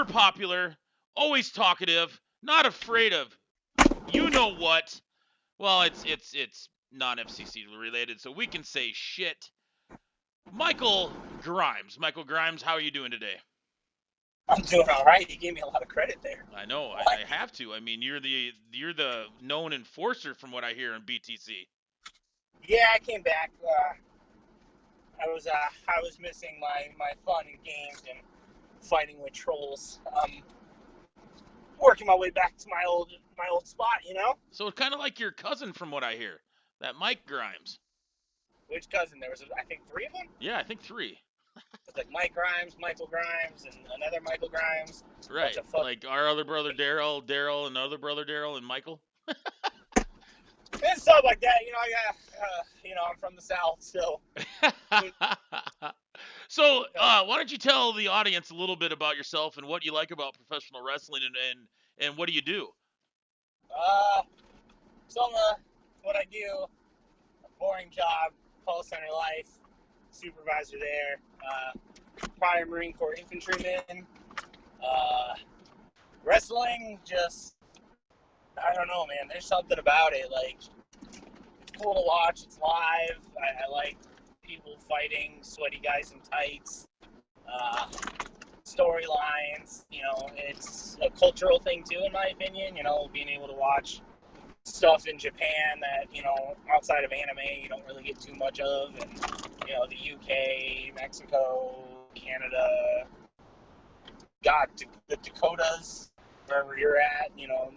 popular, always talkative, not afraid of you know what. Well, it's non-FCC related, so we can say shit. Michael Grimes. Michael Grimes, how are you doing today? I'm doing all right. You gave me a lot of credit there. I know, I have to. I mean, you're the known enforcer from what I hear in BTC. Yeah, I came back. I was missing my fun and games and fighting with trolls. Working my way back to my old spot. So it's kind of like your cousin from what I hear, that Mike Grimes. Which cousin? There was I think 3 of them. Yeah, I think 3. It's like Mike Grimes, Michael Grimes, and another Michael Grimes. Right, like our other brother Daryl, and other brother Daryl, and Michael. And stuff like that. I'm from the South, so. So, why don't you tell the audience a little bit about yourself and what you like about professional wrestling, and what do you do? So what I do, a boring job, call center life, supervisor there, prior Marine Corps infantryman. Wrestling, just, I don't know, man. There's something about it. Like, it's cool to watch. It's live. I like people fighting, sweaty guys in tights, storylines. It's a cultural thing too, in my opinion. Being able to watch stuff in Japan that, outside of anime, you don't really get too much of. And, the UK, Mexico, Canada, God, the Dakotas, wherever you're at,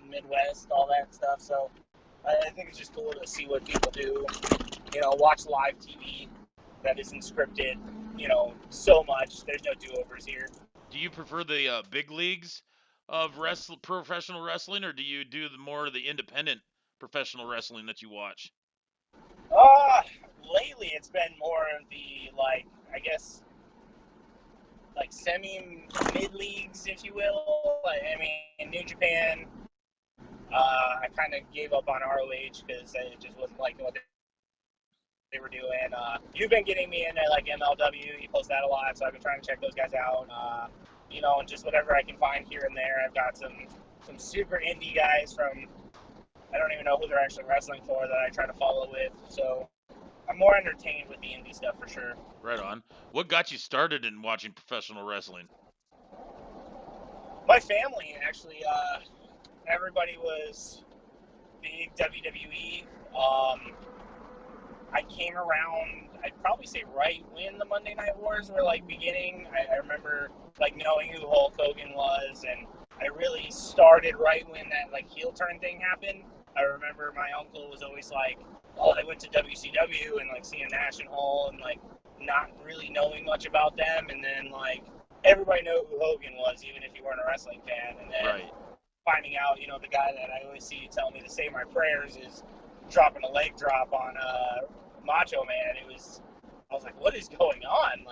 Midwest, all that stuff. So I think it's just cool to see what people do, watch live TV that isn't scripted, so much. There's no do-overs here. Do you prefer the big leagues of professional wrestling, or do you do more of the independent professional wrestling that you watch? Lately it's been more of the, I guess, semi-mid leagues, if you will. I mean, in New Japan, I kind of gave up on ROH because I just wasn't liking what they were doing. You've been getting me into MLW. You post that a lot, so I've been trying to check those guys out. And just whatever I can find here and there. I've got some super indie guys from, I don't even know who they're actually wrestling for, that I try to follow with. So I'm more entertained with the indie stuff for sure. Right on. What got you started in watching professional wrestling? My family, actually. Everybody was big WWE. I came around, I'd probably say right when the Monday Night Wars were beginning. I remember knowing who Hulk Hogan was, and I really started right when that heel turn thing happened. I remember my uncle was always like, oh, they went to WCW, and seeing Nash and Hall, and not really knowing much about them, and then everybody knew who Hogan was, even if you weren't a wrestling fan. And then right. Finding out, the guy that I always see tell me to say my prayers is dropping a leg drop on Macho Man. I was like, what is going on?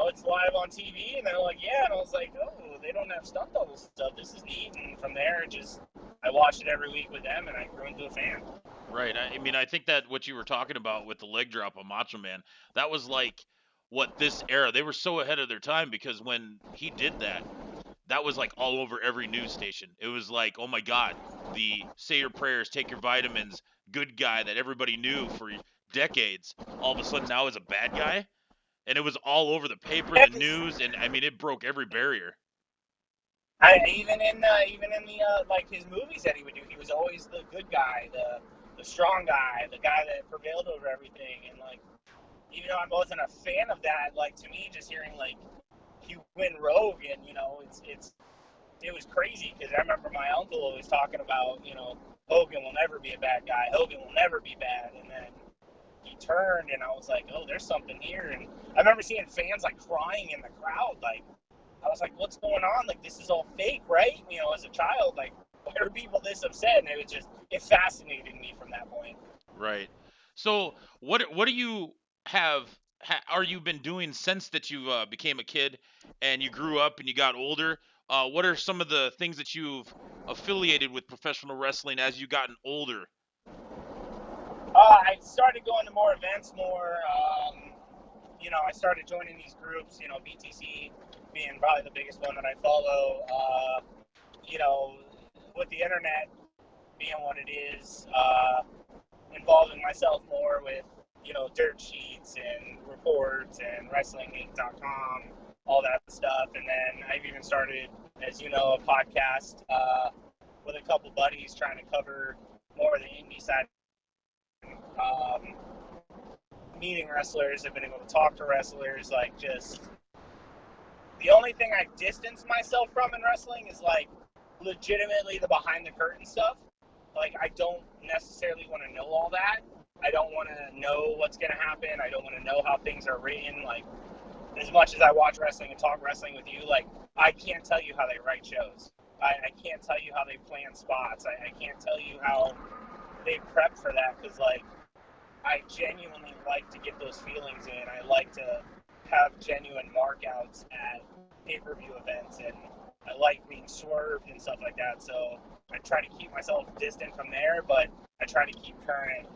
It's live on TV, and they're like, yeah, and I was like, oh, they don't have stunt double stuff. This is neat. And from there, I watched it every week with them, and I grew into a fan. Right. I mean, I think that what you were talking about with the leg drop on Macho Man, that was what this era, they were so ahead of their time, because when he did that was all over every news station. It was oh my God, the say your prayers, take your vitamins, good guy that everybody knew for decades, all of a sudden now is a bad guy. And it was all over the paper, the news, and I mean, it broke every barrier. Even in the his movies that he would do, he was always the good guy, the strong guy, the guy that prevailed over everything. And even though I wasn't a fan of that, to me, just hearing he went rogue, and it was crazy, because I remember my uncle always talking about, Hogan will never be a bad guy, Hogan will never be bad, and then he turned, and I was like, oh, there's something here. And I remember seeing fans crying in the crowd. I was like, what's going on? This is all fake, right? As a child, why are people this upset? And it fascinated me from that point. Right. So what do you are you been doing since that you became a kid and you grew up and you got older? What are some of the things that you've affiliated with professional wrestling as you gotten older? I started going to more events, I started joining these groups, BTC, being probably the biggest one that I follow. You know, with the internet being what it is, involving myself more with, dirt sheets and reports and WrestlingInc.com, all that stuff. And then I've even started, as you know, a podcast with a couple buddies trying to cover more of the indie side. Um, Meeting wrestlers, I've been able to talk to wrestlers, like, just the only thing I distance myself from in wrestling is like legitimately the behind the curtain stuff. Like, I don't necessarily want to know all that. I don't want to know what's going to happen. I don't want to know how things are written. Like, as much as I watch wrestling and talk wrestling with you, like, I can't tell you how they write shows. I can't tell you how they plan spots. I can't tell you how they prep for that, because, like, I genuinely like to get those feelings in. I like to have genuine markouts at pay-per-view events, and I like being swerved and stuff like that. So I try to keep myself distant from there, but I try to keep current.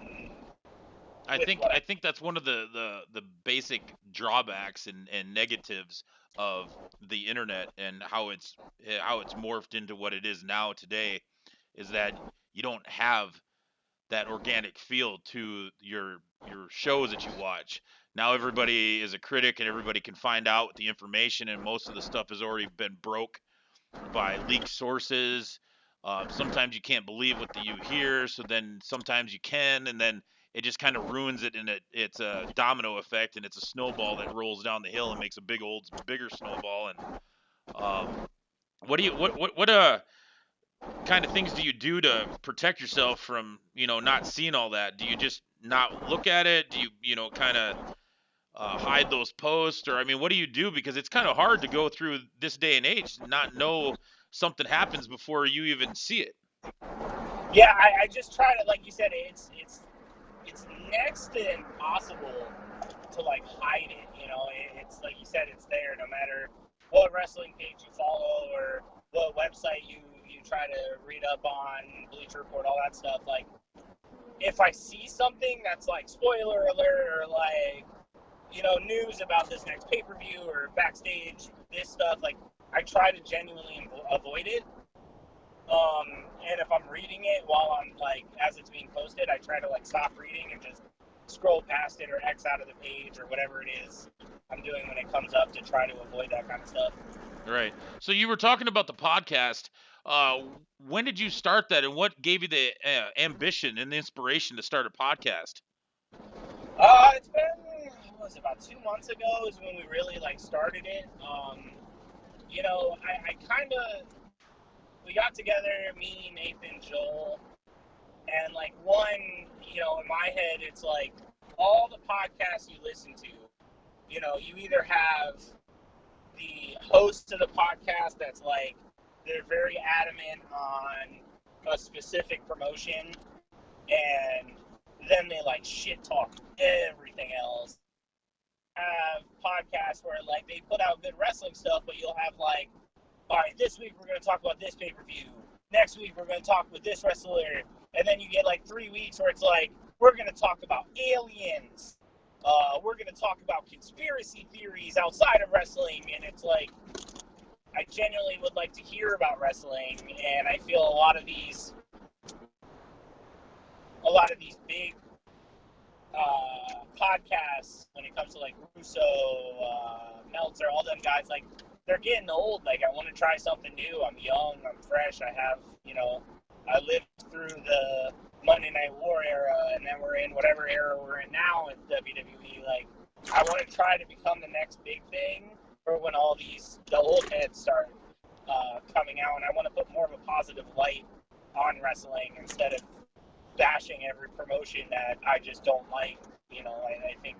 I think that's one of the basic drawbacks and negatives of the internet and how it's morphed into what it is now today, is that you don't have that organic feel to your shows that you watch. Now everybody is a critic and everybody can find out the information, and most of the stuff has already been broke by leaked sources. Sometimes you can't believe what you hear, so then sometimes you can, and then it just kind of ruins it, and it's a domino effect, and it's a snowball that rolls down the hill and makes a bigger snowball. And what do you what kind of things do you do to protect yourself from not seeing all that? Do you just not look at it? Do you kind of hide those posts, or I mean, what do you do? Because it's kind of hard to go through this day and age and not know something happens before you even see it. Yeah, I just try to, like you said, it's next to impossible to, like, hide it. It's like you said, it's there no matter what wrestling page you follow or what website you try to read up on, Bleacher Report, all that stuff. Like, if I see something that's like spoiler alert or like, news about this next pay-per-view or backstage, this stuff, like, I try to genuinely avoid it. And if I'm reading it while I'm, like, as it's being posted, I try to, like, stop reading and just scroll past it or X out of the page or whatever it is I'm doing when it comes up, to try to avoid that kind of stuff. Right. So you were talking about the podcast. When did you start that, and what gave you the ambition and the inspiration to start a podcast? It's been, what was it, about 2 months ago is when we really, like, started it. I kind of, we got together, me, Nathan, Joel, and, like, in my head, it's like all the podcasts you listen to, you either have the host of the podcast that's like, they're very adamant on a specific promotion, and then they, like, shit talk everything else. Have podcasts where, like, they put out good wrestling stuff, but you'll have, like, all right, this week we're going to talk about this pay-per-view. Next week we're going to talk with this wrestler. And then you get, like, 3 weeks where it's like, we're going to talk about aliens. We're going to talk about conspiracy theories outside of wrestling. And it's like, I genuinely would like to hear about wrestling. And I feel a lot of these big podcasts, when it comes to, like, Russo, Meltzer, all them guys, like, they're getting old. Like, I want to try something new. I'm young. I'm fresh. I have, I lived through the Monday Night War era, and then we're in whatever era we're in now in WWE. Like, I want to try to become the next big thing for when all the old heads start coming out, and I want to put more of a positive light on wrestling instead of bashing every promotion that I just don't like. I think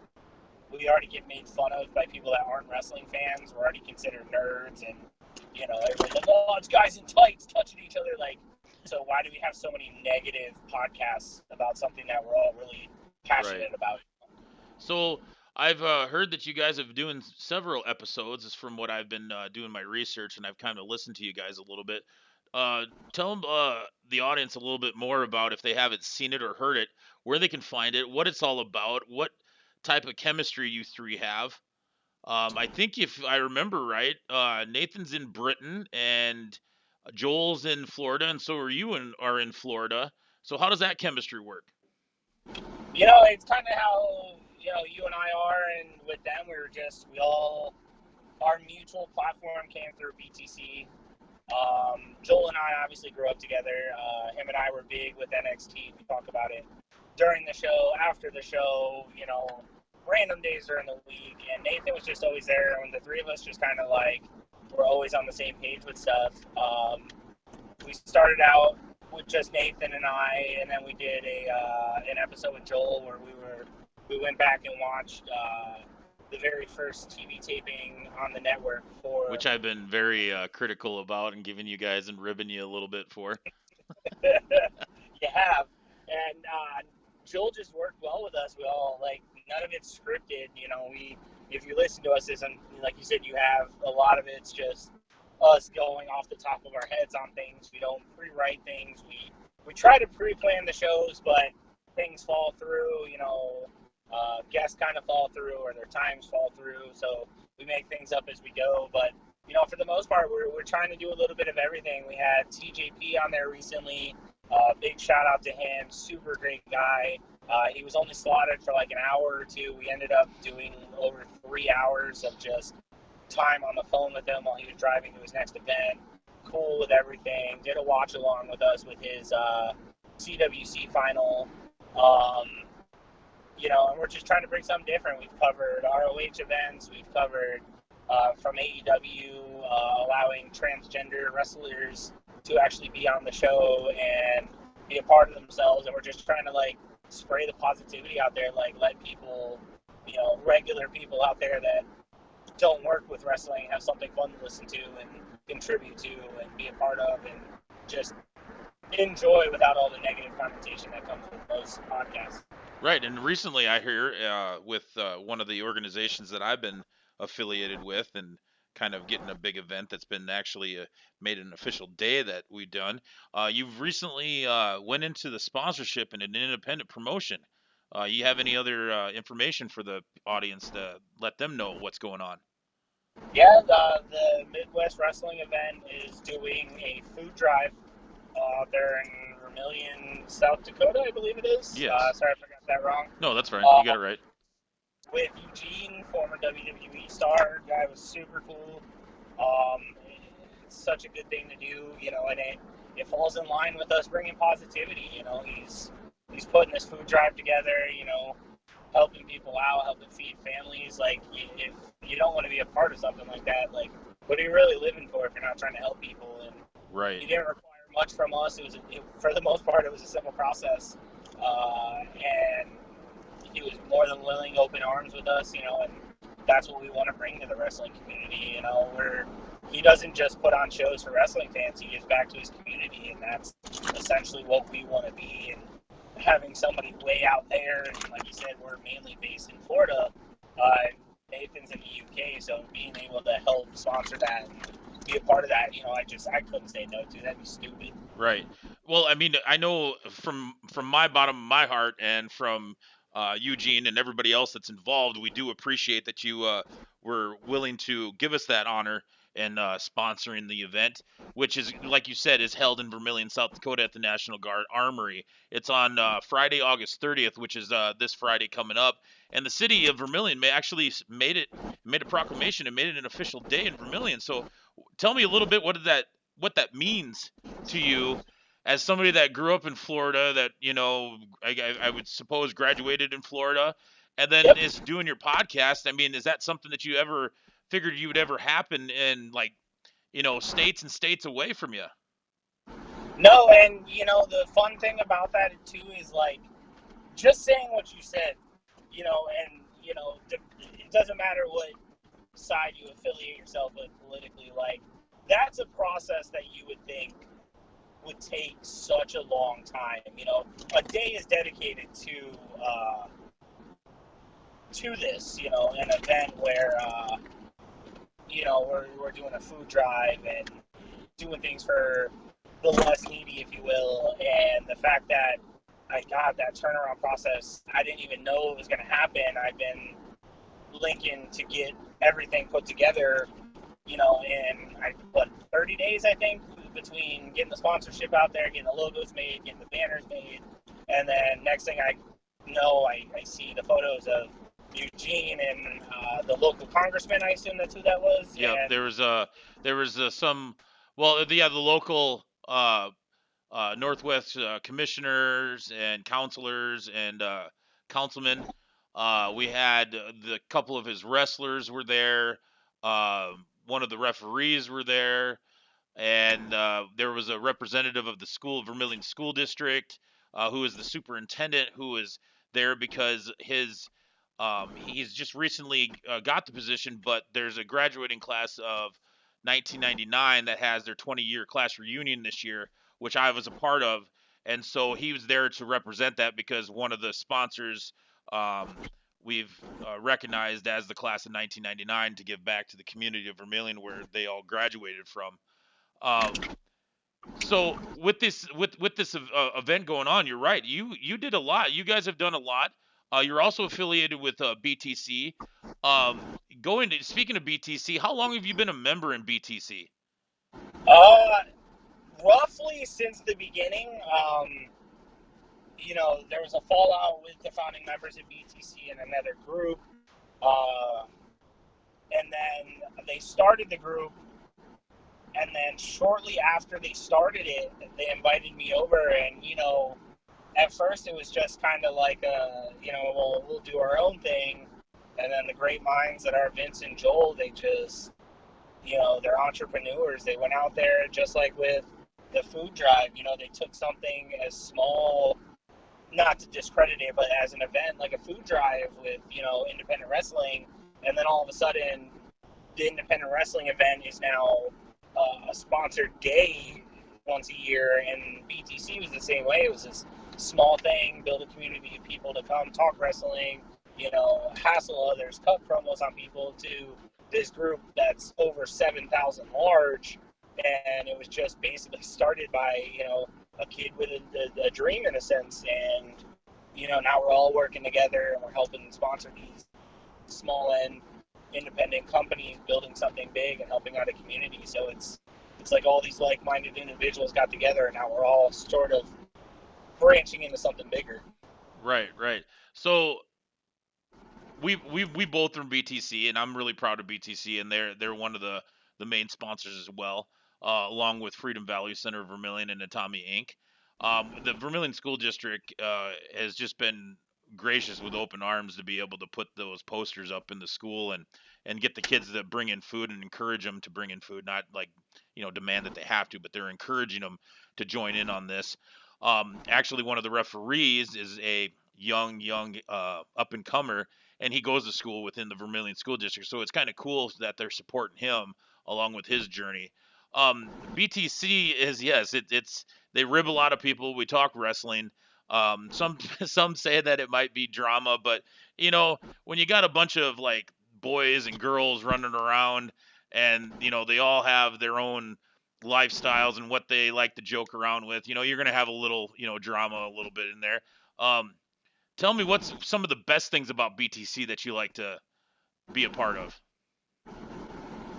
we already get made fun of by people that aren't wrestling fans. We're already considered nerds, and everybody's like, oh, it's guys in tights touching each other. Like, so why do we have so many negative podcasts about something that we're all really passionate about? So I've heard that you guys have doing several episodes. Is from what I've been doing my research, and I've kind of listened to you guys a little bit. Tell them, the audience, a little bit more about, if they haven't seen it or heard it, where they can find it, what it's all about, what type of chemistry you three have, I think if I remember right, Nathan's in Britain and Joel's in Florida, and so are you are in Florida. So how does that chemistry work? It's kind of how, you and I are, and with them, our mutual platform came through BTC. Joel and I obviously grew up together. Him and I were big with NXT. We talk about it during the show, after the show, random days during the week. And Nathan was just always there, and the three of us just kind of like were always on the same page with stuff. We started out with just Nathan and I, and then we did an episode with Joel where we went back and watched the very first TV taping on the network for Which I've been very critical about and giving you guys and ribbing you a little bit for. You have, and Joel just worked well with us. We all like none of it's scripted. If you listen to us, isn't like you said, you have a lot of it's just us going off the top of our heads on things. We don't pre-write things. We try to pre-plan the shows, but things fall through. Guests kind of fall through, or their times fall through. So we make things up as we go. But for the most part, we're trying to do a little bit of everything. We had TJP on there recently. Big shout out to him. Super great guy. He was only slotted for like an hour or two. We ended up doing over 3 hours of just time on the phone with him while he was driving to his next event. Cool with everything. Did a watch along with us with his CWC final. And we're just trying to bring something different. We've covered ROH events. We've covered from AEW, allowing transgender wrestlers to actually be on the show and be a part of themselves. And we're just trying to like spray the positivity out there, like let people, regular people out there that don't work with wrestling have something fun to listen to and contribute to and be a part of, and just enjoy without all the negative connotation that comes with those podcasts. Right, and recently I hear with one of the organizations that I've been affiliated with and kind of getting a big event that's been actually made an official day that we've done. You've recently went into the sponsorship and an independent promotion. You have any other information for the audience to let them know what's going on? Yeah, the Midwest Wrestling event is doing a food drive there in Vermillion, South Dakota, I believe it is. Yes. Sorry if I got that wrong. No, that's right. You got it right. With Eugene, former WWE star, guy was super cool. It's such a good thing to do, and it falls in line with us bringing positivity. He's putting this food drive together, helping people out, helping feed families. Like, if you don't want to be a part of something like that, like, what are you really living for if you're not trying to help people? And right. He didn't require much from us. For the most part, it was a simple process, and he was more than willing, open arms with us, and that's what we want to bring to the wrestling community. He doesn't just put on shows for wrestling fans; he gives back to his community, and that's essentially what we want to be. And having somebody way out there, and like you said, we're mainly based in Florida. Nathan's in the UK, so being able to help sponsor that and be a part of that, I couldn't say no to. That'd be stupid. Right. Well, I mean, I know from my bottom of my heart and from Eugene and everybody else that's involved, we do appreciate that you were willing to give us that honor and sponsoring the event, which is, like you said, is held in Vermillion, South Dakota at the National Guard Armory. It's on Friday, August 30th, which is this Friday coming up. And the city of Vermillion actually made a proclamation and made it an official day in Vermillion. So tell me a little bit what that means to you as somebody that grew up in Florida, that I would suppose graduated in Florida, and then Yep. is doing your podcast. I mean, is that something that you ever figured you would ever happen in, like, states and states away from you? No, and the fun thing about that too is like just saying what you said, and it doesn't matter what side you affiliate yourself with politically. Like, that's a process that you would think would take such a long time. A day is dedicated to this, an event where we're doing a food drive and doing things for the less needy, if you will. And the fact that I got that turnaround process, I didn't even know it was going to happen. I've been Lincoln to get everything put together, in 30 days, I think, between getting the sponsorship out there, getting the logos made, getting the banners made, and then next thing I know, I see the photos of Eugene and the local congressman. I assume that's who that was. Yep, And there was some, well, yeah, the local Northwest commissioners and counselors and councilmen. We had the couple of his wrestlers were there. One of the referees were there, and there was a representative of the Vermilion School District, who is the superintendent, who was there because he's just recently got the position, but there's a graduating class of 1999 that has their 20-year class reunion this year, which I was a part of, and so he was there to represent that because one of the sponsors. We've recognized as the class of 1999 to give back to the community of Vermilion where they all graduated from. Um, so with this event going on, you're right. You did a lot. You guys have done a lot. You're also affiliated with BTC. Speaking of BTC, how long have you been a member in BTC? uh, roughly since the beginning, there was a fallout with the founding members of BTC and another group, uh, and then they started the group. And then shortly after they started it, they invited me over, and at first it was just kind of like we'll do our own thing, and then the great minds that are Vince and Joel, they just, they're entrepreneurs. They went out there just like with the food drive. They took something as small, not to discredit it, but as an event like a food drive with independent wrestling, and then all of a sudden the independent wrestling event is now a sponsored day once a year, and BTC was the same way. It was this small thing, build a community of people to come talk wrestling, hassle others, cut promos on people, to this group that's over 7,000 large, and it was just basically started by a kid with a dream in a sense, and now we're all working together and we're helping sponsor these small end independent companies building something big and helping out a community. So it's like all these like-minded individuals got together, and now we're all sort of branching into something bigger. Right, right. So we both from BTC, and I'm really proud of BTC, and they're one of the main sponsors as well, along with Freedom Value Center of Vermilion and Atami Inc. The Vermilion School District has just been gracious with open arms to be able to put those posters up in the school and get the kids that bring in food and encourage them to bring in food, not like demand that they have to, but they're encouraging them to join in on this. Actually, one of the referees is a young up and comer, and he goes to school within the Vermilion School District. So it's kind of cool that they're supporting him along with his journey. BTC is, yes, it's they rib a lot of people. We talk wrestling. Some some say that it might be drama, but when you got a bunch of like boys and girls running around, and they all have their own lifestyles and what they like to joke around with, you're gonna have a little drama a little bit in there. Um, Tell me what's some of the best things about BTC that you like to be a part of.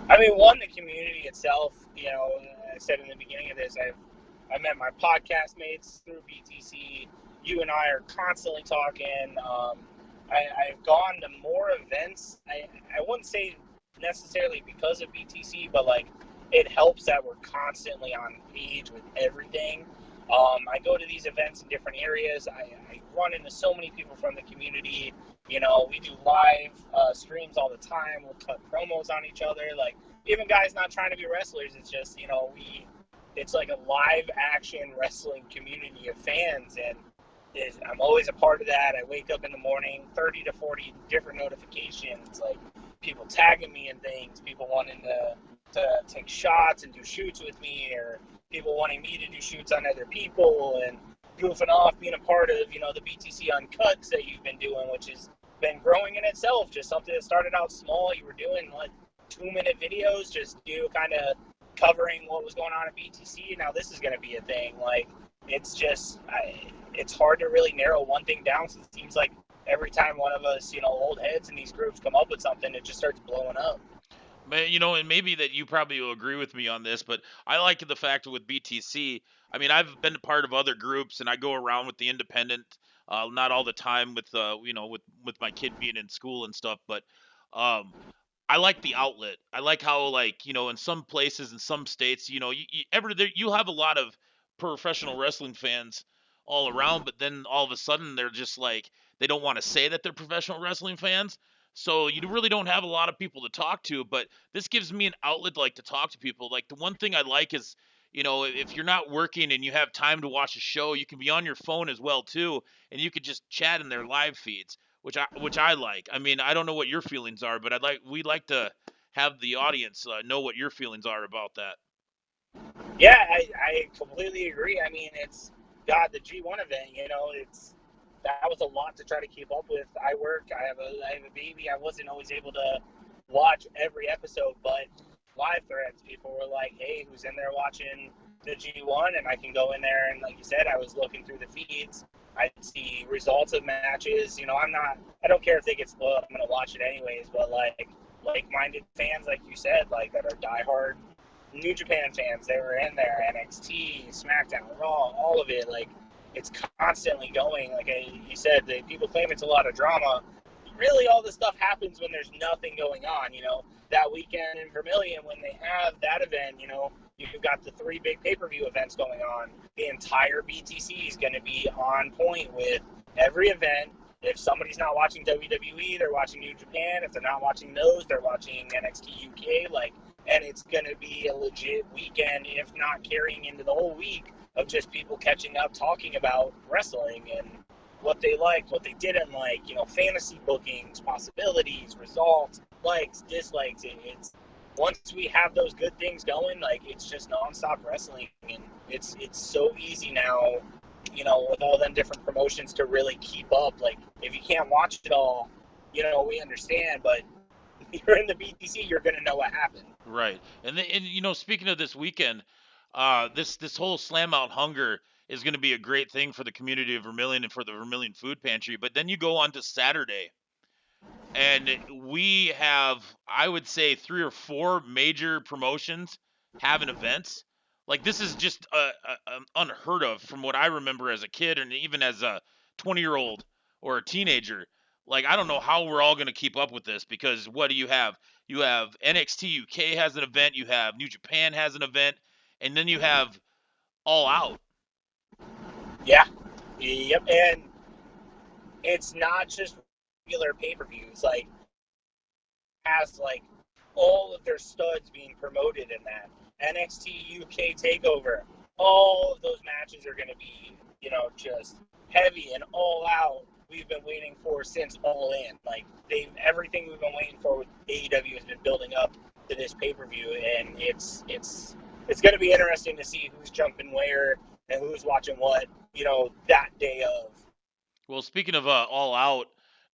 I mean, one, the community itself. I said in the beginning of this, I met my podcast mates through BTC. You and I are constantly talking. I've gone to more events. I wouldn't say necessarily because of BTC, but like it helps that we're constantly on page with everything. I go to these events in different areas. I run into so many people from the community. We do live streams all the time. We'll cut promos on each other. Like, even guys not trying to be wrestlers, it's just, it's like a live action wrestling community of fans. And I'm always a part of that. I wake up in the morning, 30 to 40 different notifications, like people tagging me and things, people wanting to take shots and do shoots with me, or people wanting me to do shoots on other people, and goofing off, being a part of, the BTC UnCuts that you've been doing, which has been growing in itself. Just something that started out small. You were doing like 2-minute videos, just kind of covering what was going on at BTC. Now this is going to be a thing. Like, it's just, it's hard to really narrow one thing down, since it seems like every time one of us, old heads in these groups come up with something, it just starts blowing up. Man, and maybe that you probably will agree with me on this, but I like the fact with BTC. I mean, I've been a part of other groups, and I go around with the independent, not all the time with, with my kid being in school and stuff, but um, I like the outlet. I like how, like, in some places, in some states, you'll have a lot of professional wrestling fans all around, but then all of a sudden they're just like, they don't want to say that they're professional wrestling fans. So you really don't have a lot of people to talk to, but this gives me an outlet, like, to talk to people. Like, the one thing I like is, if you're not working and you have time to watch a show, you can be on your phone as well too, and you could just chat in their live feeds, which I like. I mean, I don't know what your feelings are, but we'd like to have the audience know what your feelings are about that. Yeah, I completely agree. I mean, it's God, the G1 event. That was a lot to try to keep up with. I work. I have a baby. I wasn't always able to watch every episode, but live threads, people were like, "Hey, who's in there watching the G1?" And I can go in there, and like you said, I was looking through the feeds. I'd see results of matches. I don't care if they get spoiled. I'm gonna watch it anyways. But like-minded fans, like you said, like that are diehard New Japan fans, they were in there. NXT, SmackDown, Raw, all of it. Like, it's constantly going. Like you said, people claim it's a lot of drama. Really, all this stuff happens when there's nothing going on. That weekend in Vermilion, when they have that event, you've got the 3 big pay-per-view events going on. The entire BTC is going to be on point with every event. If somebody's not watching WWE, they're watching New Japan. If they're not watching those, they're watching NXT UK. And it's going to be a legit weekend, if not carrying into the whole week, of just people catching up, talking about wrestling and what they liked, what they didn't like, fantasy bookings, possibilities, results, likes, dislikes. It's once we have those good things going, like, it's just nonstop wrestling, and it's so easy now, with all them different promotions to really keep up. Like, if you can't watch it all, we understand, but if you're in the BTC, you're going to know what happened. Right. And speaking of this weekend, this whole Slam Out Hunger is going to be a great thing for the community of Vermilion and for the Vermilion Food Pantry. But then you go on to Saturday, and we have, I would say, 3 or 4 major promotions having events. Like, this is just unheard of from what I remember as a kid, and even as a 20-year-old or a teenager. Like, I don't know how we're all going to keep up with this, because what do you have? You have NXT UK has an event, you have New Japan has an event, and then you have All Out. Yeah. Yep. And it's not just regular pay-per-views. Like, has like all of their studs being promoted in that NXT UK Takeover. All of those matches are going to be, just heavy and all out. We've been waiting for since All In. Like, everything we've been waiting for with AEW has been building up to this pay-per-view, and it's going to be interesting to see who's jumping where and who's watching what, that day of. Well, speaking of All Out,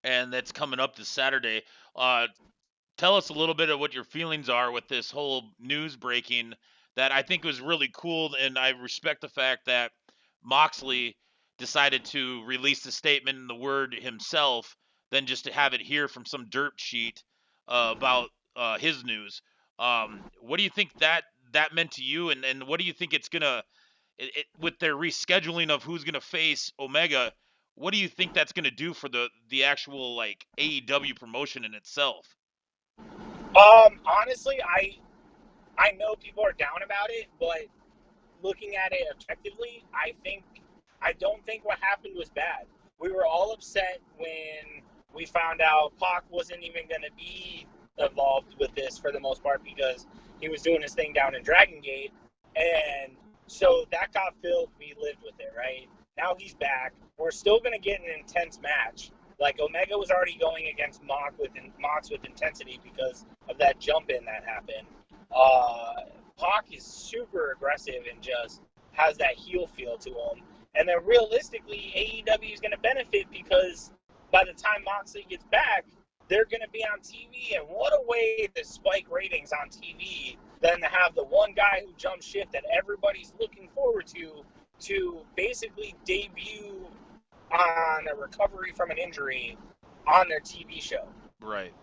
and that's coming up this Saturday, tell us a little bit of what your feelings are with this whole news breaking that I think was really cool, and I respect the fact that Moxley decided to release the statement in the word himself than just to have it here from some dirt sheet about his news. What do you think that meant to you, and what do you think it's gonna with their rescheduling of who's gonna face Omega? What do you think that's gonna do for the actual, like, AEW promotion in itself? Honestly, I know people are down about it, but looking at it objectively, I don't think what happened was bad. We were all upset when we found out Pac wasn't even going to be involved with this for the most part, because he was doing his thing down in Dragon Gate, and so that got filled. We lived with it, right? Now he's back. We're still going to get an intense match. Like, Omega was already going against Mox with intensity because of that jump in that happened. Pac is super aggressive and just has that heel feel to him. And then realistically, AEW is going to benefit, because by the time Moxley gets back, they're going to be on TV. And what a way to spike ratings on TV than to have the one guy who jumped ship that everybody's looking forward to basically debut on a recovery from an injury on their TV show. Right.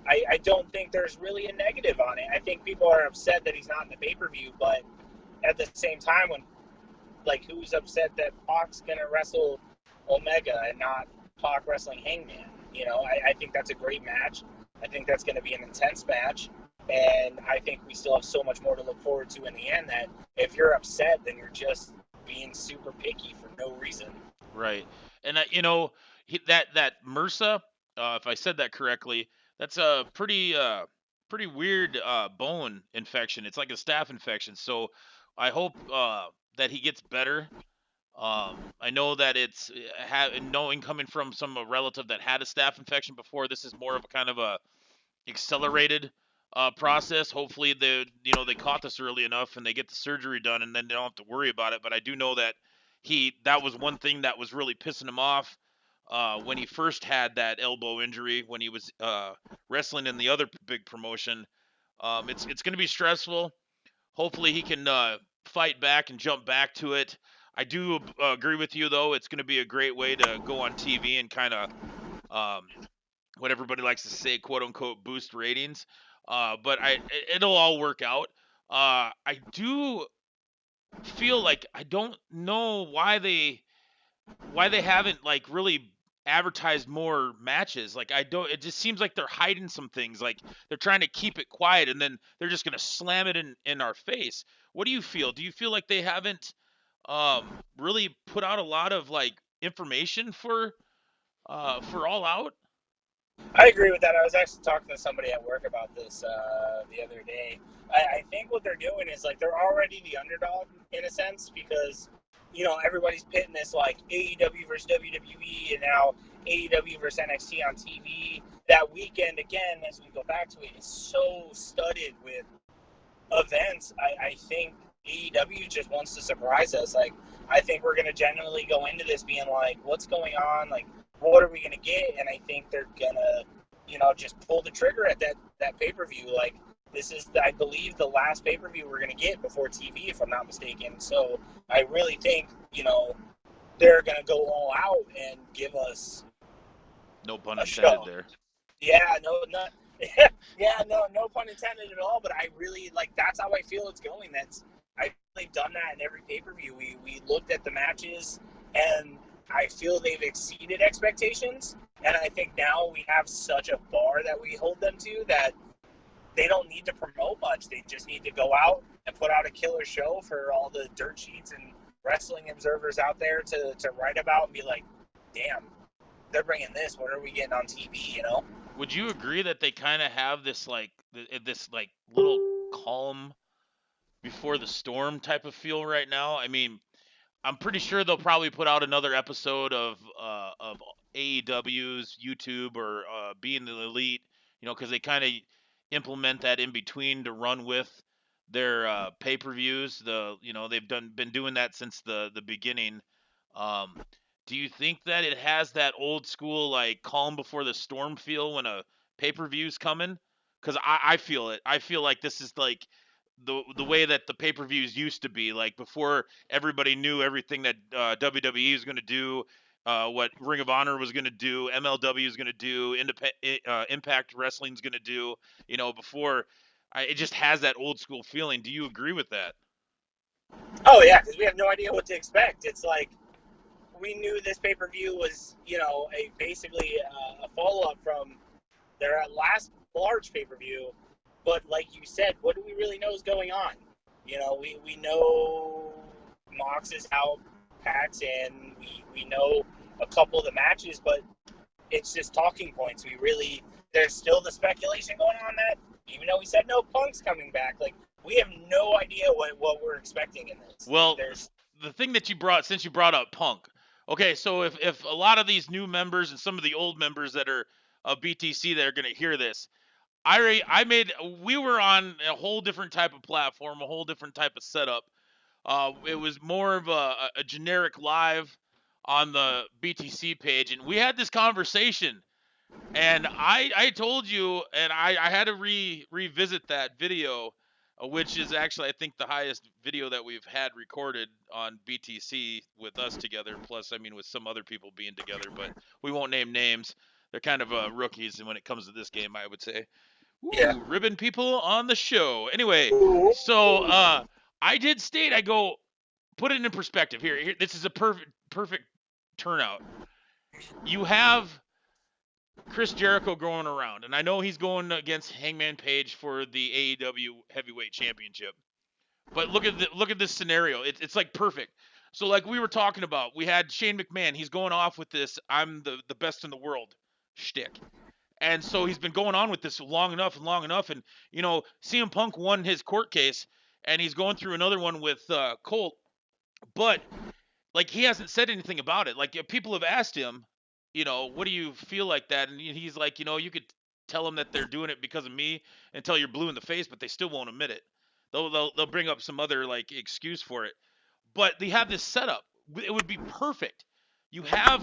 I don't think there's really a negative on it. I think people are upset that he's not in the pay per view, but at the same time, when like who's upset that Pac's gonna wrestle Omega and not Pac wrestling Hangman? You know, I think that's a great match. I think that's going to be an intense match, and I think we still have so much more to look forward to in the end. That if you're upset, then you're just being super picky for no reason. Right. And that MRSA, if I said that correctly, that's a pretty weird bone infection. It's like a staph infection. So I hope that he gets better. I know that it's knowing coming from some relative that had a staph infection before. This is more of a kind of a accelerated process. Hopefully they caught this early enough and they get the surgery done and then they don't have to worry about it. But I do know that that was one thing that was really pissing him off when he first had that elbow injury when he was wrestling in the other big promotion. It's going to be stressful. Hopefully he can fight back and jump back to it. I do agree with you though. It's going to be a great way to go on TV and kind of um, what everybody likes to say, quote unquote, boost ratings. But it'll all work out. I do feel like I don't know why they haven't like really advertised more matches. Like I don't. It just seems like they're hiding some things. Like they're trying to keep it quiet, and then they're just gonna slam it in our face. What do you feel? Do you feel like they haven't really put out a lot of like information for All Out? I agree with that. I was actually talking to somebody at work about this the other day. I think what they're doing is like they're already the underdog in a sense because everybody's pitting this like AEW versus WWE and now AEW versus NXT on TV. That weekend again, as we go back to it, is so studded with events. I think AEW just wants to surprise us. Like I think we're gonna genuinely go into this being like, what's going on? Like what are we gonna get? And I think they're gonna, just pull the trigger at that pay per view. Like this is, I believe, the last pay per view we're gonna get before TV, if I'm not mistaken. So I really think they're gonna go all out and give us No pun a intended show. there. Yeah, no, not. Yeah, no pun intended at all. But I really like. That's how I feel it's going. I've really done that in every pay per view. We looked at the matches, and I feel they've exceeded expectations. And I think now we have such a bar that we hold them to that they don't need to promote much. They just need to go out and put out a killer show for all the dirt sheets and wrestling observers out there to write about and be like, damn, they're bringing this. What are we getting on TV? Would you agree that they kind of have this like little calm before the storm type of feel right now? I mean, I'm pretty sure they'll probably put out another episode of AEW's YouTube or Being the Elite, because they kind of implement that in between to run with their pay-per-views. They've been doing that since the beginning. Um, do you think that it has that old school like calm before the storm feel when a pay-per-view's coming? Because I feel it. I feel like this is like the way that the pay-per-views used to be, like before everybody knew everything that WWE was going to do, what Ring of Honor was going to do, MLW is going to do, Impact Wrestling's going to do. Before it just has that old school feeling. Do you agree with that? Oh yeah, because we have no idea what to expect. It's like we knew this pay per view was, basically a follow up from their last large pay per view. But like you said, what do we really know is going on? We know Mox is out, Pat's in. We know a couple of the matches, but it's just talking points. There's still the speculation going on that even though we said no Punk's coming back, like we have no idea what we're expecting in this. Well, There's the thing that since you brought up Punk, okay, so if a lot of these new members and some of the old members that are of BTC that are going to hear this, we were on a whole different type of platform, a whole different type of setup. It was more of a generic live on the BTC page, and we had this conversation. And I told you, and I had to revisit that video which is actually I think the highest video that we've had recorded on BTC with us together. Plus, I mean, with some other people being together, but we won't name names. They're kind of rookies when it comes to this game, I would say. Yeah. Ooh, ribbon people on the show. Anyway, so I did state, I go, put it in perspective. Here, this is a perfect turnout. You have Chris Jericho going around, and I know he's going against Hangman Page for the AEW Heavyweight Championship. But look at this scenario. It's like perfect. So like we were talking about, we had Shane McMahon. He's going off with this "I'm the best in the world" shtick. And so he's been going on with this long enough. And CM Punk won his court case, and he's going through another one with Colt. But like he hasn't said anything about it. Like if people have asked him, what do you feel like that? And he's like, you could tell them that they're doing it because of me until you're blue in the face, but they still won't admit it. They'll bring up some other like excuse for it. But they have this setup. It would be perfect. You had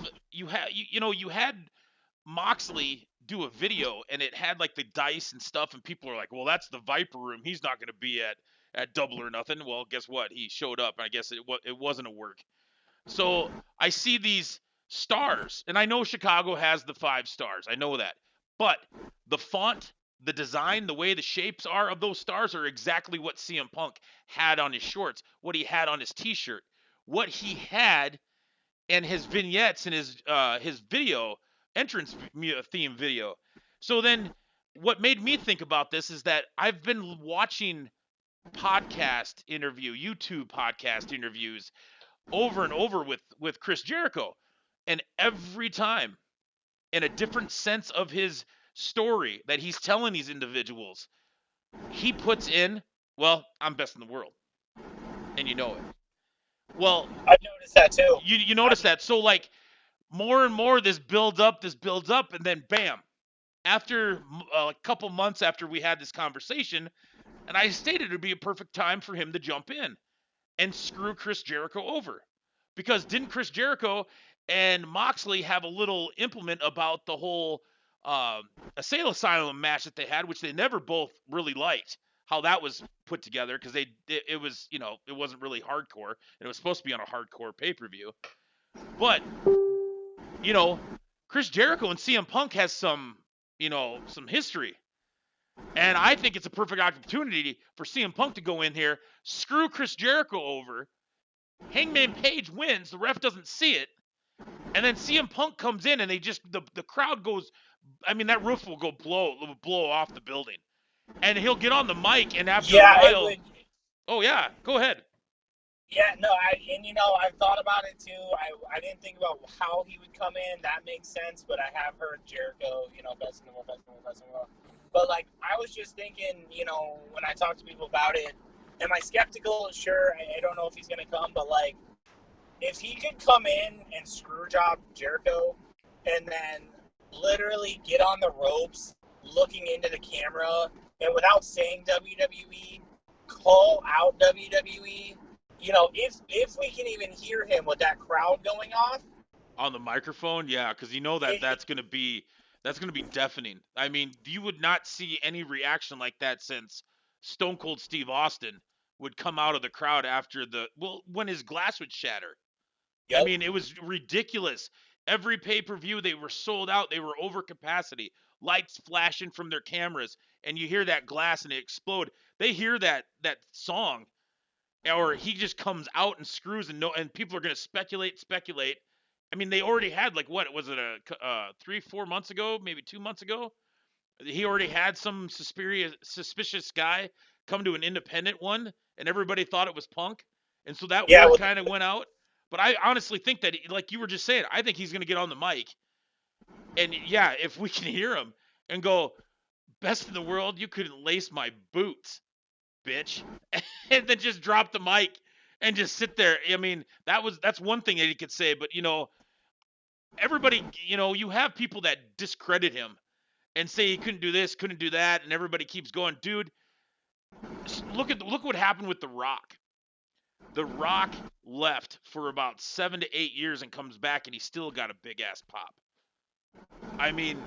Moxley do a video and it had like the dice and stuff, and people are like, well, that's the Viper Room. He's not going to be at Double or Nothing. Well, guess what? He showed up, and I guess it wasn't a work. So I see these stars, and I know Chicago has the 5 stars. I know that. But the font, the design, the way the shapes are of those stars are exactly what CM Punk had on his shorts, what he had on his T-shirt, what he had in his vignettes and his video entrance theme video. So then what made me think about this is that I've been watching YouTube podcast interviews over and over with Chris Jericho, and every time in a different sense of his story that he's telling these individuals, he puts in, well, I'm best in the world, and you know it. Well, I've noticed that too. You notice that. So like more and more this builds up, and then bam, after a couple months after we had this conversation, and I stated it would be a perfect time for him to jump in and screw Chris Jericho over. Because didn't Chris Jericho and Moxley have a little implement about the whole Asylum match that they had, which they never both really liked, how that was put together, because it was, it wasn't really hardcore, and it was supposed to be on a hardcore pay-per-view. But, Chris Jericho and CM Punk has some history. And I think it's a perfect opportunity for CM Punk to go in here, screw Chris Jericho over. Hangman Page wins, the ref doesn't see it, and then CM Punk comes in, and they just the crowd goes. I mean, that roof will blow off the building, and he'll get on the mic, and after a while, oh yeah, go ahead. Yeah, no, I've thought about it too. I didn't think about how he would come in. That makes sense, but I have heard Jericho, best in the world. But like, I was just thinking, when I talk to people about it, am I skeptical? Sure, I don't know if he's gonna come, but like, if he could come in and screw job Jericho, and then literally get on the ropes, looking into the camera, and without saying WWE, call out WWE. If we can even hear him with that crowd going off on the microphone, yeah, because that's gonna be deafening. I mean, you would not see any reaction like that since Stone Cold Steve Austin would come out of the crowd after when his glass would shatter. Yep. I mean, it was ridiculous. Every pay-per-view, they were sold out. They were over capacity. Lights flashing from their cameras, and you hear that glass and it explode. They hear that song, or he just comes out and screws, and people are going to speculate. I mean, they already had, like, what was it, 3-4 months ago, maybe 2 months ago? He already had some suspicious guy come to an independent one, and everybody thought it was Punk, and so that word kind of went out. But I honestly think that, like you were just saying, I think he's going to get on the mic, and yeah, if we can hear him and go, best in the world, you couldn't lace my boots, bitch, and then just drop the mic and just sit there. I mean, that's one thing that he could say, but everybody, you have people that discredit him and say he couldn't do this, couldn't do that, and everybody keeps going, dude. Look what happened with The Rock. The Rock left for about 7 to 8 years and comes back, and he still got a big ass pop. I mean,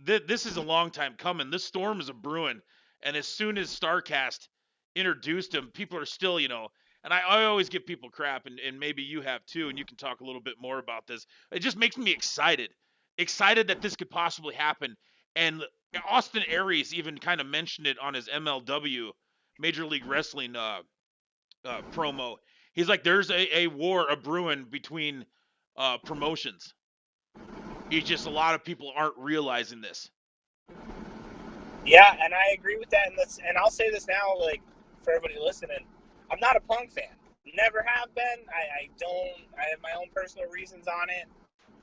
this is a long time coming. This storm is a brewing, and as soon as StarCast introduced him, people are still, and I always give people crap, and maybe you have too, and you can talk a little bit more about this. It just makes me excited that this could possibly happen. And Austin Aries even kind of mentioned it on his MLW, Major League Wrestling promo. He's like, there's a war, a brewing between promotions. It's just a lot of people aren't realizing this. Yeah, and I agree with that. And I'll say this now, like, for everybody listening, I'm not a Punk fan. Never have been. I don't. I have my own personal reasons on it.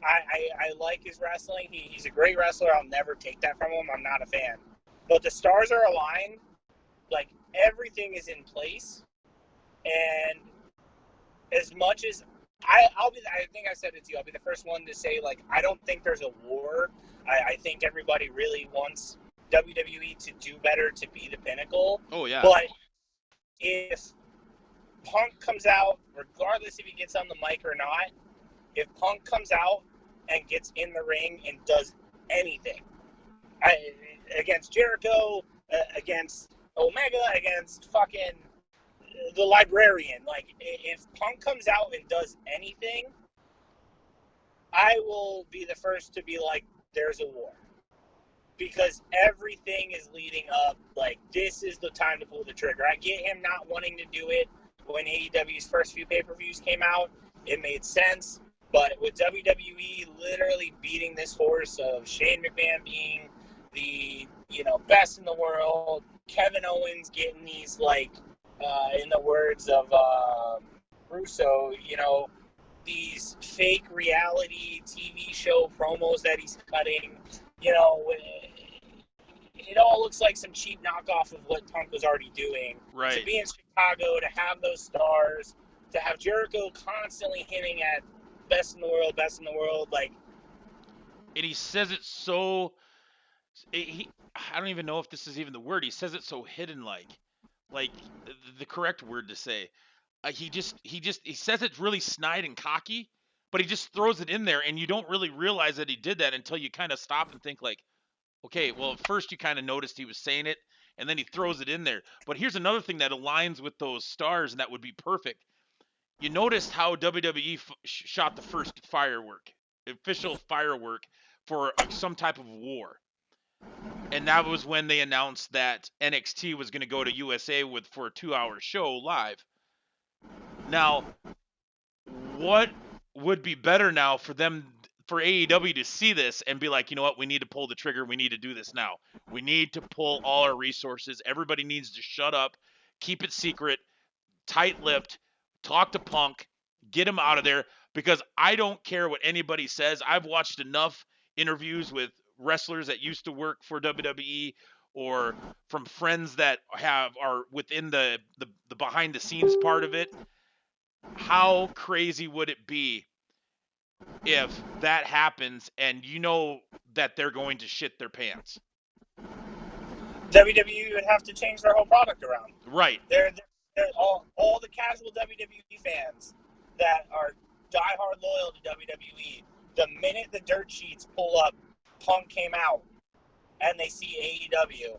I like his wrestling. He's a great wrestler. I'll never take that from him. I'm not a fan. But the stars are aligned. Like, everything is in place. And as much as I think I said it to you, I'll be the first one to say, like, I don't think there's a war. I think everybody really wants WWE to do better, to be the pinnacle. Oh, yeah. But if Punk comes out, regardless if he gets on the mic or not, if Punk comes out and gets in the ring and does anything against Jericho, against Omega, against fucking the Librarian, like, if Punk comes out and does anything, I will be the first to be like, there's a war. Because everything is leading up, like, this is the time to pull the trigger. I get him not wanting to do it when AEW's first few pay-per-views came out. It made sense. But with WWE literally beating this horse of Shane McMahon being the, best in the world, Kevin Owens getting these, like, in the words of Russo, these fake reality TV show promos that he's cutting, it all looks like some cheap knockoff of what Punk was already doing. Right. To be in Chicago, to have those stars, to have Jericho constantly hinting at best in the world, like. And he says it so. I don't even know if this is even the word. He says it so hidden, like the correct word to say. He says it's really snide and cocky, but he just throws it in there, and you don't really realize that he did that until you kind of stop and think, like, okay, well, at first you kind of noticed he was saying it, and then he throws it in there. But here's another thing that aligns with those stars, and that would be perfect. You noticed how WWE shot the first official firework for some type of war. And that was when they announced that NXT was going to go to USA for a 2-hour show live. Now, what would be better now for AEW to see this and be like, you know what, we need to pull the trigger. We need to do this now. We need to pull all our resources. Everybody needs to shut up, keep it secret, tight-lipped, talk to Punk, get him out of there, because I don't care what anybody says. I've watched enough interviews with wrestlers that used to work for WWE or from friends that are within the behind the scenes part of it. How crazy would it be if that happens and you know that they're going to shit their pants? WWE would have to change their whole product around. Right. They're all the casual WWE fans that are diehard loyal to WWE, the minute the dirt sheets pull up, Punk came out, and they see AEW,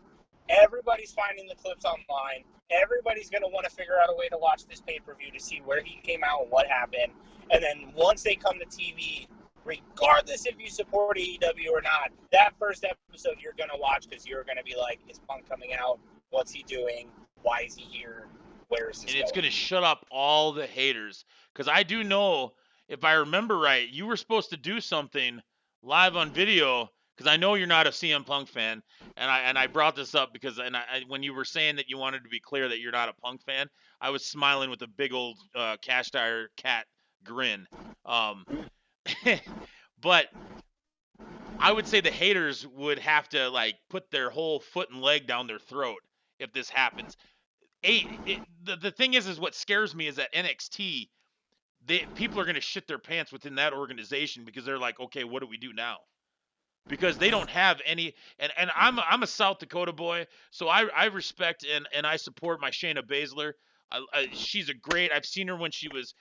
everybody's finding the clips online. Everybody's going to want to figure out a way to watch this pay-per-view to see where he came out and what happened. And then once they come to TV, regardless if you support AEW or not, that first episode you're going to watch because you're going to be like, is Punk coming out? What's he doing? Why is he here? Where is this And it's going to shut up all the haters. Because I do know, if I remember right, you were supposed to do something live on video, because I know you're not a CM Punk fan, and I brought this up because when you were saying that you wanted to be clear that you're not a Punk fan, I was smiling with a big old cast iron cat grin. But I would say the haters would have to, like, put their whole foot and leg down their throat if this happens. The thing is what scares me is that NXT, people are going to shit their pants within that organization because they're like, okay, what do we do now? Because they don't have any, and I'm a South Dakota boy, so I respect and I support my Shayna Baszler. She's I've seen her when she was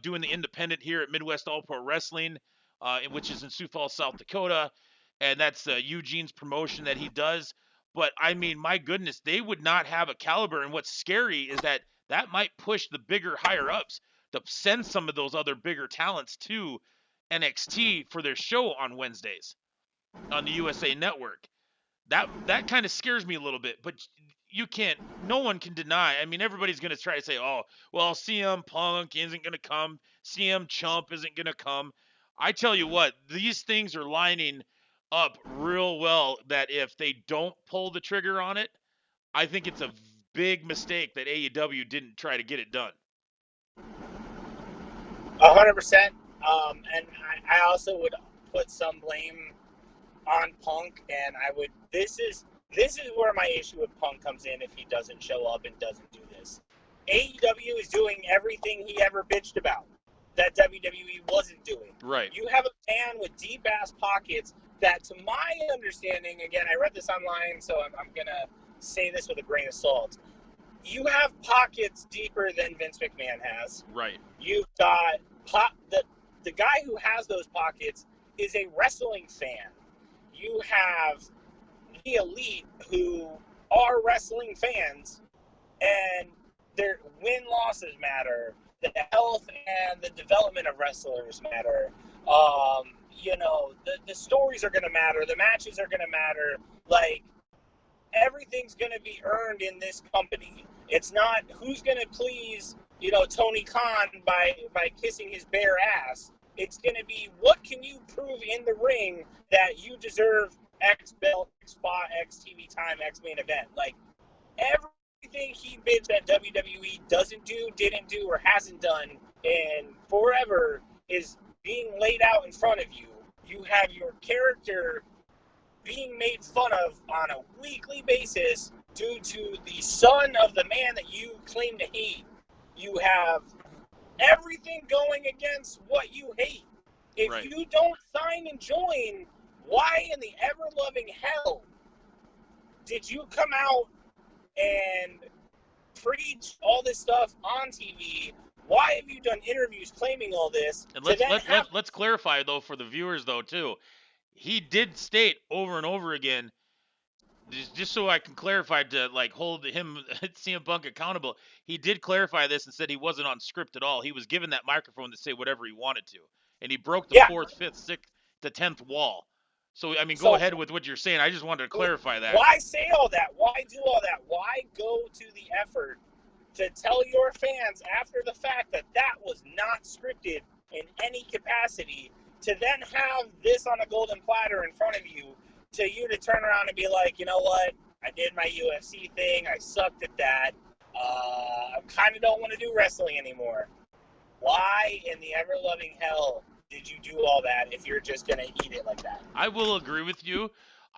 doing the independent here at Midwest All Pro Wrestling, which is in Sioux Falls, South Dakota, and that's Eugene's promotion that he does. But I mean, my goodness, they would not have a caliber. And what's scary is that that might push the bigger higher ups to send some of those other bigger talents to NXT for their show on Wednesdays on the USA Network. That kind of scares me a little bit, but you can't. No one can deny. I mean, everybody's gonna try to say, "Oh, well, CM Punk isn't gonna come. CM Chump isn't gonna come." I tell you what, these things are lining up real well. That if they don't pull the trigger on it, I think it's a big mistake that AEW didn't try to get it done. 100%. And I also would put some blame on Punk, and I would. This is where my issue with Punk comes in if he doesn't show up and doesn't do this. AEW is doing everything he ever bitched about that WWE wasn't doing. Right. You have a man with deep ass pockets that, to my understanding, again, I read this online, so I'm gonna say this with a grain of salt. You have pockets deeper than Vince McMahon has. Right. You've got the guy who has those pockets is a wrestling fan. You have the elite who are wrestling fans, and their win-losses matter. The health and the development of wrestlers matter. The stories are going to matter. The matches are going to matter. Like, everything's going to be earned in this company. It's not who's going to please, Tony Khan by kissing his bare ass. It's going to be what can you prove in the ring that you deserve X belt, X spot, X TV time, X main event. Like, everything he bids that WWE doesn't do, didn't do, or hasn't done in forever is being laid out in front of you. You have your character being made fun of on a weekly basis due to the son of the man that you claim to hate. You have everything going against what you hate. If Right. you don't sign and join, why in the ever-loving hell did you come out and preach all this stuff on TV? Why have you done interviews claiming all this? And let's clarify though for the viewers though too. He did state over and over again, just so I can clarify to like hold him CM Punk accountable. He did clarify this and said he wasn't on script at all. He was given that microphone to say whatever he wanted to, and he broke the Yeah. fourth, fifth, sixth, the 10th wall. So I mean, So- go ahead with what you're saying. I just wanted to clarify that. Why say all that? Why do all that? Why go to the effort to tell your fans after the fact that that was not scripted in any capacity, to then have this on a golden platter in front of you, to you to turn around and be like, you know what? I did my UFC thing. I sucked at that. I kind of don't want to do wrestling anymore. Why in the ever-loving hell did you do all that if you're just going to eat it like that? I will agree with you.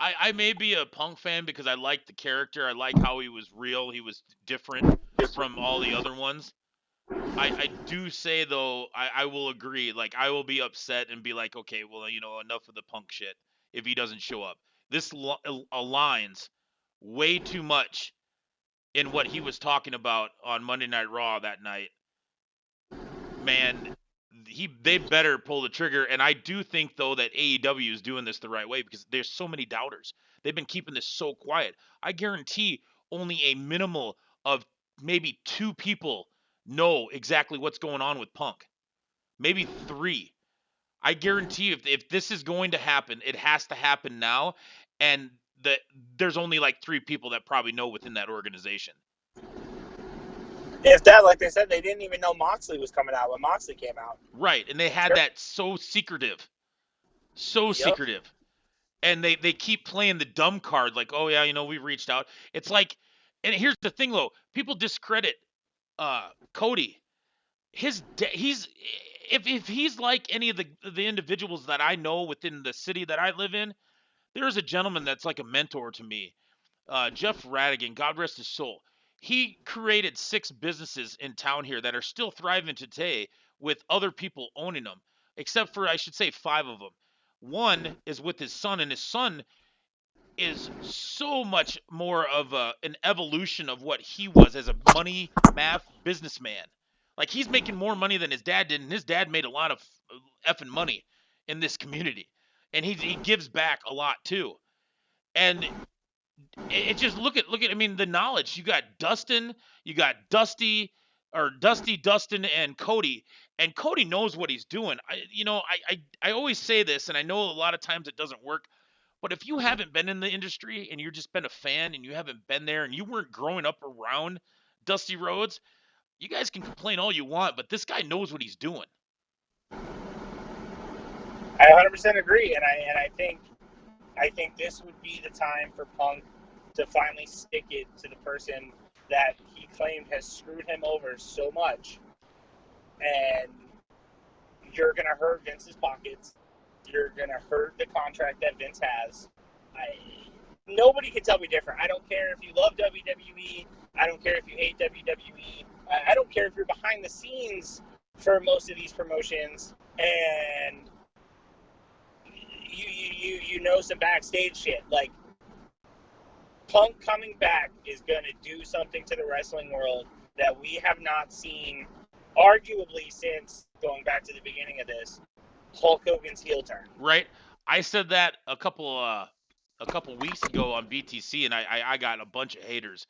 I may be a Punk fan because I like the character. I like how he was real. He was different from all the other ones. I do say, though, I will agree. Like, I will be upset and be like, okay, well, enough of the Punk shit if he doesn't show up. This aligns way too much in what he was talking about on Monday Night Raw that night. Man, they better pull the trigger. And I do think though that AEW is doing this the right way because there's so many doubters. They've been keeping this so quiet. I guarantee only a minimal of maybe 2 people know exactly what's going on with Punk. Maybe 3. I guarantee if this is going to happen, it has to happen now. And there's only like 3 people that probably know within that organization. If that, like they said, they didn't even know Moxley was coming out when Moxley came out. Right, and they had that so secretive. So secretive. And they keep playing the dumb card like, oh yeah, we reached out. It's like, and here's the thing though, people discredit Cody. He's if he's like any of the individuals that I know within the city that I live in, there's a gentleman that's like a mentor to me. Jeff Radigan, God rest his soul. He created 6 businesses in town here that are still thriving today with other people owning them, except for, I should say, 5 of them. One is with his son, and his son is so much more of an evolution of what he was as a money, math businessman. Like, he's making more money than his dad did, and his dad made a lot of effing money in this community. And he gives back a lot, too. And it just look at I mean the knowledge. You got Dustin, you got Dusty, Dustin, and Cody. And Cody knows what he's doing. I always say this, and I know a lot of times it doesn't work. But if you haven't been in the industry and you're just been a fan and you haven't been there and you weren't growing up around Dusty Rhodes, you guys can complain all you want, but this guy knows what he's doing. I 100% agree, and I think this would be the time for Punk to finally stick it to the person that he claimed has screwed him over so much, and you're gonna hurt Vince's pockets. You're gonna hurt the contract that Vince has. Nobody can tell me different. I don't care if you love WWE. I don't care if you hate WWE. I don't care if you're behind the scenes for most of these promotions and you know some backstage shit. Like, Punk coming back is going to do something to the wrestling world that we have not seen, arguably, since going back to the beginning of this, Hulk Hogan's heel turn. Right? I said that a couple weeks ago on BTC, and I got a bunch of haters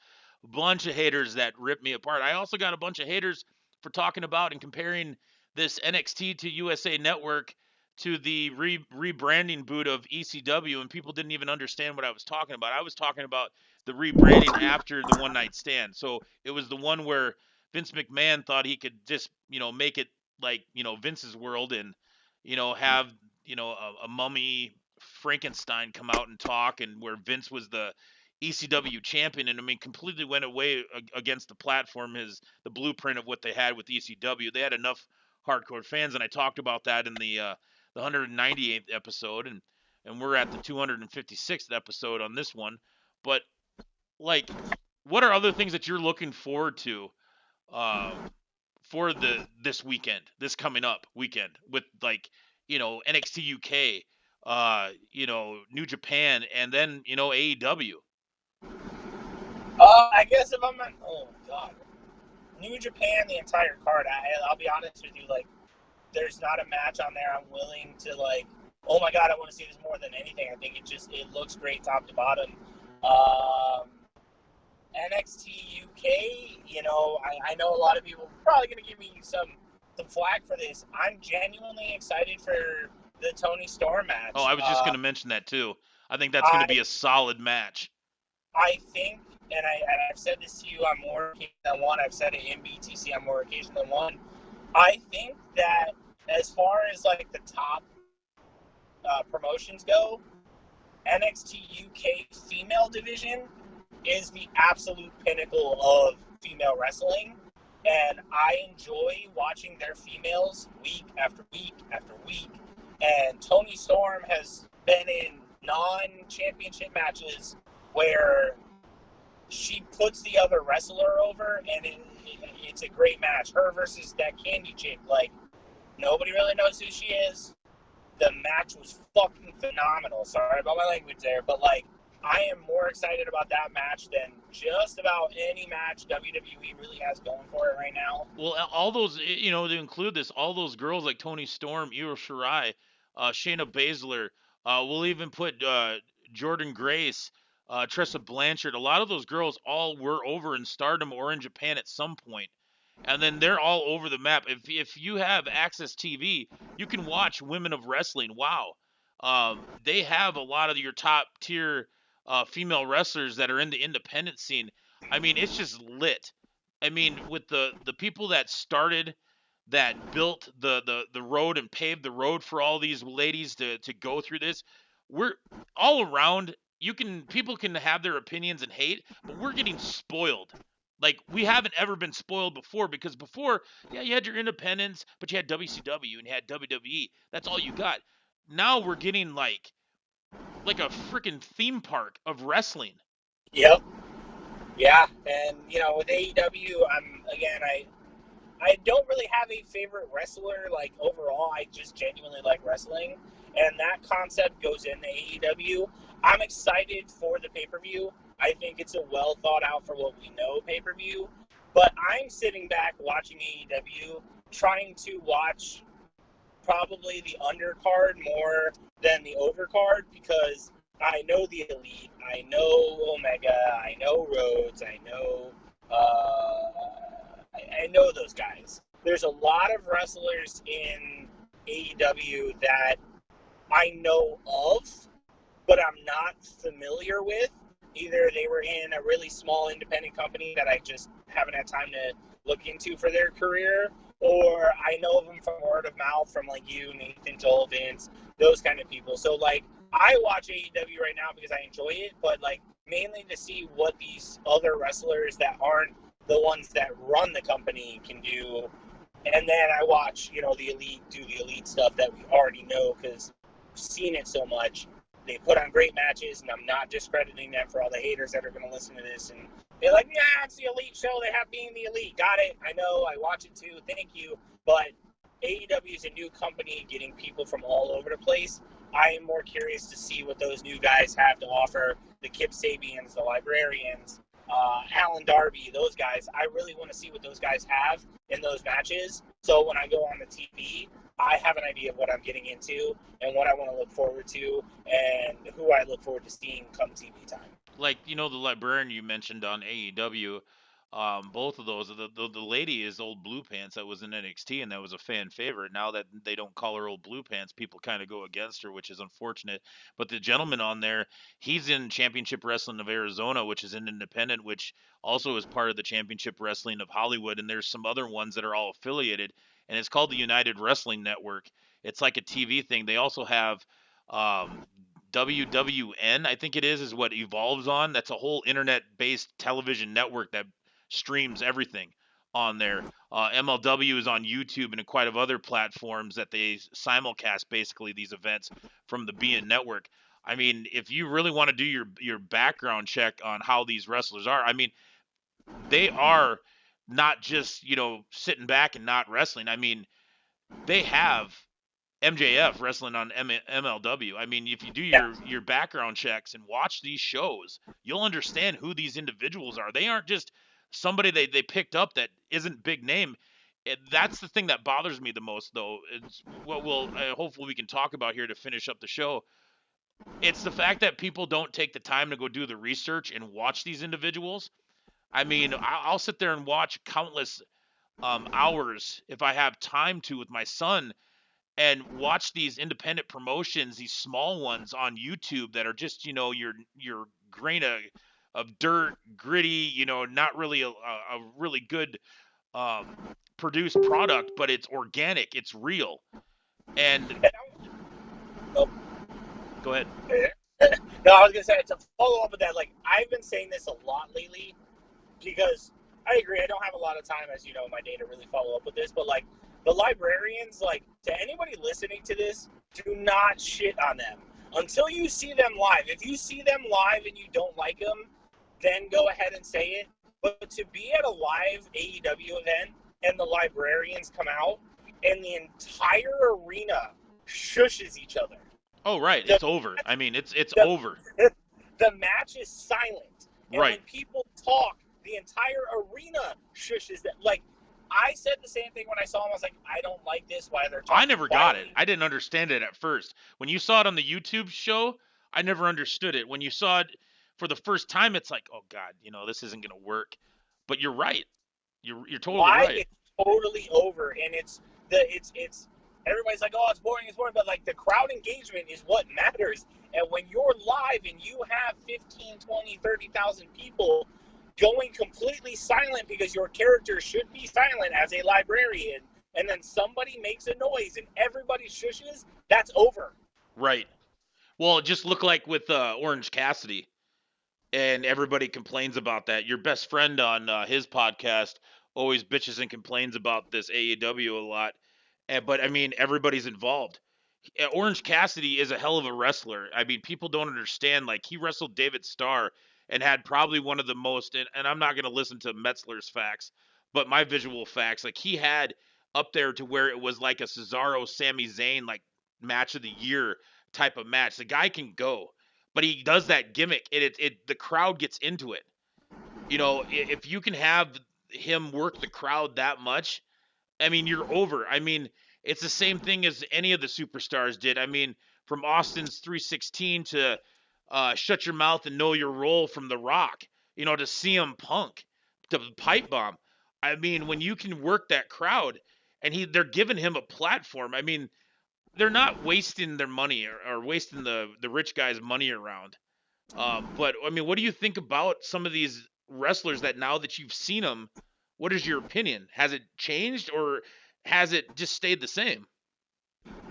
that ripped me apart. I also got a bunch of haters for talking about and comparing this NXT to USA Network to the rebranding boot of ECW, and people didn't even understand what I was talking about. I was talking about the rebranding after the one night stand. So it was the one where Vince McMahon thought he could just make it like Vince's world and have a mummy Frankenstein come out and talk, and where Vince was the ECW champion, and I mean completely went away against the platform, the blueprint of what they had with ECW. They had enough hardcore fans, and I talked about that in the 198th episode, and we're at the 256th episode on this one. But like, what are other things that you're looking forward to uh, for this coming up weekend with like NXT UK, New Japan, and then AEW. I guess if I'm not, oh god, New Japan, the entire card. I'll be honest with you, like, there's not a match on there I'm willing to like. Oh my god, I want to see this more than anything. I think it looks great top to bottom. NXT UK, I know a lot of people are probably going to give me some flack for this. I'm genuinely excited for the Tony Storm match. Oh, I was just going to mention that too. I think that's going to be a solid match. I think, and I've said this to you on more occasion than one. I've said it in BTC on more occasion than one. I think that as far as like the top promotions go, NXT UK female division is the absolute pinnacle of female wrestling, and I enjoy watching their females week after week after week. And Toni Storm has been in non-championship matches where she puts the other wrestler over, and it's a great match. Her versus that Candy chick, like, nobody really knows who she is. The match was fucking phenomenal. Sorry about my language there, but like, I am more excited about that match than just about any match WWE really has going for it right now. Well, all those, to include this, all those girls like Toni Storm, Io Shirai, Shayna Baszler, we'll even put Jordan Grace, Tressa Blanchard. A lot of those girls all were over in Stardom or in Japan at some point. And then they're all over the map. If you have Access TV, you can watch Women of Wrestling. Wow. They have a lot of your top tier female wrestlers that are in the independent scene. I mean, it's just lit. I mean, with the people that started, that built the road and paved the road for all these ladies to go through this, we're all around. People can have their opinions and hate, but we're getting spoiled. Like, we haven't ever been spoiled before, because before, yeah, you had your independents, but you had WCW and you had WWE. That's all you got. Now we're getting like a freaking theme park of wrestling. Yep. Yeah, and with AEW, I don't really have a favorite wrestler. Like, overall, I just genuinely like wrestling, and that concept goes into AEW. I'm excited for the pay-per-view. I think it's a well thought out for what we know pay-per-view. But I'm sitting back watching AEW, trying to watch probably the undercard more than the overcard, because I know the Elite, I know Omega, I know Rhodes, I know those guys. There's a lot of wrestlers in AEW that I know of, but I'm not familiar with. Either they were in a really small independent company that I just haven't had time to look into for their career, or I know of them from word of mouth from like you, Nathan, Joel, Vince, those kind of people. So like I watch AEW right now because I enjoy it, but like mainly to see what these other wrestlers that aren't the ones that run the company can do. And then I watch, the Elite do the Elite stuff that we already know because we've seen it so much. They put on great matches, and I'm not discrediting them for all the haters that are going to listen to this. And they're like, yeah, it's the Elite show. They have being the Elite. Got it. I know. I watch it too. Thank you. But AEW is a new company getting people from all over the place. I am more curious to see what those new guys have to offer. The Kip Sabians, the Librarians, Alan Darby, those guys. I really want to see what those guys have in those matches. So when I go on the TV, I have an idea of what I'm getting into and what I want to look forward to and who I look forward to seeing come TV time. Like, the librarian you mentioned on AEW, both of those, the lady is old Blue Pants that was in NXT, and that was a fan favorite. Now that they don't call her old Blue Pants, people kind of go against her, which is unfortunate. But the gentleman on there, he's in Championship Wrestling of Arizona, which is an independent, which also is part of the Championship Wrestling of Hollywood, and there's some other ones that are all affiliated, and it's called the United Wrestling Network. It's like a TV thing. They also have um, WWN, I think it is what Evolves on. That's a whole internet-based television network that streams everything on there. MLW is on YouTube and quite of other platforms that they simulcast basically these events from the BN network. I mean, if you really want to do your background check on how these wrestlers are, I mean, they are not just, sitting back and not wrestling. I mean, they have MJF wrestling on MLW. I mean, if you do Yeah. your background checks and watch these shows, you'll understand who these individuals are. They aren't just somebody they picked up that isn't big name. That's the thing that bothers me the most, though. It's what we'll hopefully we can talk about here to finish up the show. It's the fact that people don't take the time to go do the research and watch these individuals. I mean, I'll sit there and watch countless hours if I have time to with my son and watch these independent promotions, these small ones on YouTube that are just, your grain of dirt, gritty, not really a really good produced product, but it's organic, it's real. And Oh, go ahead. no, I was gonna say to follow up with that. Like I've been saying this a lot lately because I agree. I don't have a lot of time, as you know, in my day to really follow up with this. But like the librarians, like to anybody listening to this, do not shit on them until you see them live. If you see them live and you don't like them, then go ahead and say it. But to be at a live AEW event and the librarians come out and the entire arena shushes each other. Oh, right, The, it's over. I mean, it's the, over. the match is silent. And Right. when people talk, the entire arena shushes them. Like, I said the same thing when I saw him. I was like, I don't like this. Why they're I talking never got it. quietly. I didn't understand it at first. When you saw it on the YouTube show, I never understood it. When you saw it for the first time, it's like, oh God, this isn't gonna work. But you're right. You're totally Live, right. it's totally over, and it's everybody's like, oh, it's boring, but like the crowd engagement is what matters. And when you're live and you have 15, 20, 30,000 people going completely silent because your character should be silent as a librarian, and then somebody makes a noise and everybody shushes, that's over. Right. Well, it just looked like with Orange Cassidy, and everybody complains about that. Your best friend on his podcast always bitches and complains about this AEW a lot. But I mean, everybody's involved. Orange Cassidy is a hell of a wrestler. I mean, people don't understand. Like, he wrestled David Starr and had probably one of the most, and I'm not going to listen to Metzler's facts, but my visual facts, like, he had up there to where it was like a Cesaro Sami Zayn, like, match of the year type of match. The guy can go, but he does that gimmick, and the crowd gets into it. If you can have him work the crowd that much, I mean, you're over. I mean, it's the same thing as any of the superstars did. I mean, from Austin's 316 to Shut Your Mouth and Know Your Role from The Rock, to CM Punk, to Pipe Bomb. I mean, when you can work that crowd and they're giving him a platform, I mean, they're not wasting their money or wasting the rich guy's money around. But I mean, what do you think about some of these wrestlers that now that you've seen them, what is your opinion? Has it changed or has it just stayed the same?